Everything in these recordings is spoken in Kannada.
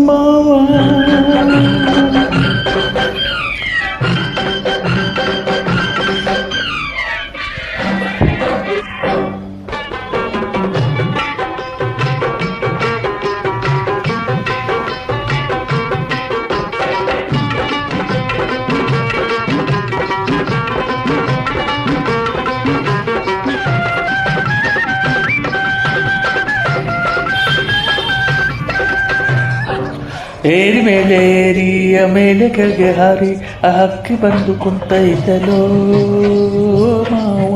ಮಾವ ಏರಿ ಮೇಲೆ ಏರಿಯ ಮೇಲೆ ಕೆಳಗೆ ಹಾರಿ ಆ ಹಕ್ಕಿ ಬಂದು ಕುಂತೈತಲೋ ಮಾವ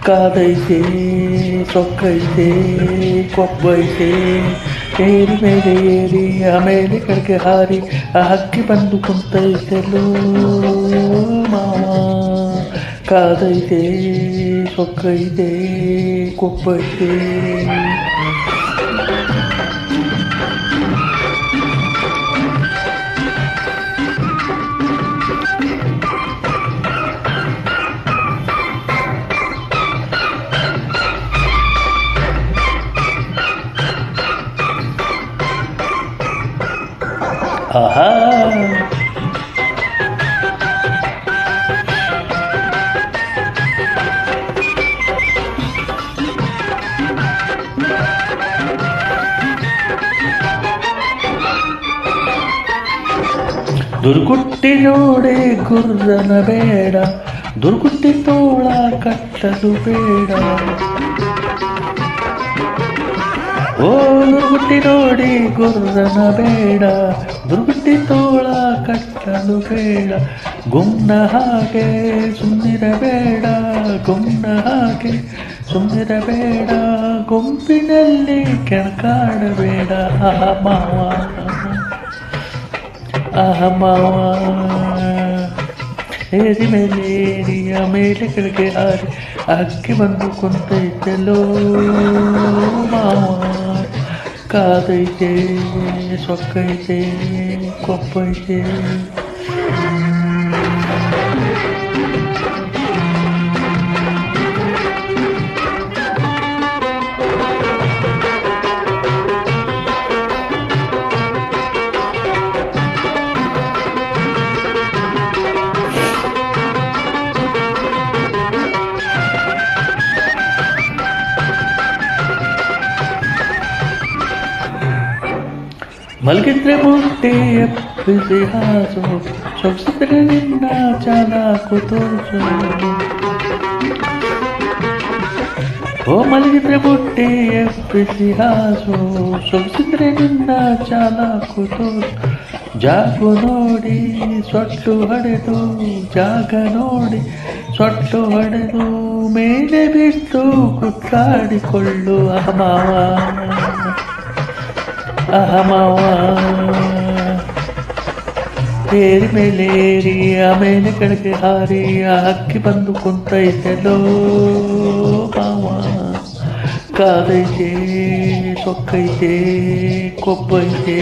ಕಾದೈತೆ ಸೊಕ್ಕೈತೆ ಕೊಬ್ಬೈತೆ ಏರಿ ಮೇಲೆ ಏರಿ ಆಮೇಲೆ ಕೆಳಗೆ ಹಾರಿ ಆ ಹಕ್ಕಿ ಬಂದು ಕುಂತೈತಲೋ ಮಾವ ಕಾದೈತೆ ಸೊಕ್ಕೈತೆ ಕೊಬ್ಬೈತೆ ಆಹಾ ದುರ್ಗುಟ್ಟಿ ನೋಡೆ ಗುರ್ರನ ಬೇಡ ದುರ್ಗುಟ್ಟಿ ತೋಳ ಕಟ್ಟಲು ಬೇಡ ಓ ದುರ್ಗುಟ್ಟಿ ನೋಡಿ ಗುರ್ರನ ಬೇಡ ದುರ್ಗುಟ್ಟಿ ತೋಳ ಕಟ್ಟಲು ಬೇಡ ಗುಮ್ನ ಹಾಗೆ ಸುಮ್ಮನಿರಬೇಡ ಗುಮ್ನ ಹಾಗೆ ಸುಮ್ಮನಿರಬೇಡ ಗುಂಪಿನಲ್ಲಿ ಕೆಣಕಾಡಬೇಡ ಮಾವ ಮಾವ ಏರಿ ಮೇಲೆ ಏರಿಯ ಮೇಲೆ ಕೆಳಗೆ ಹಾರಿ ಹಕ್ಕಿ ಬಂದು ಕುಂತೈತಲೋ ಮಾವ ಕಾದೈತೆ ಸೊಕ್ಕೈತೆ ಕೊಪ್ಪೈತೆ ಮಲಗಿದ್ರೆ ಮುಟ್ಟಿ ಎಪ್ಪಿಸಿ ಹಾಸು ಸೊಗಸಿದ್ರೆ ನಿನ್ನ ಚಾಲಾಕು ತೋರಿಸು ಓ ಮಲಗಿದ್ರೆ ಮುಟ್ಟಿ ಎಪ್ಪಿಸಿ ಹಾಸು ಸೊಗಸಿದ್ರೆ ನಿನ್ನ ಚಾಲಾಕು ತೋರಿಸು ಜಾಗು ನೋಡಿ ಸೊಟ್ಟು ಹೊಡೆದು ಜಾಗ ನೋಡಿ ಸೊಟ್ಟು ಹೊಡೆದು ಮೇಲೆ ಬಿಟ್ಟು ಕುತ್ತಾಡಿಕೊಳ್ಳು ಮಾವ ಮಾವ ಏರಿ ಮೇಲೆ ಏರಿ ಆಮೇಲೆ ಕೆಳಗೆ ಹಾರಿ ಆ ಹಕ್ಕಿ ಬಂದು ಕುಂತೈತಲೋ ಮಾವ ಕಾದೈತೆ ಸೊಕ್ಕೈತೆ ಕೊಬ್ಬೈತೆ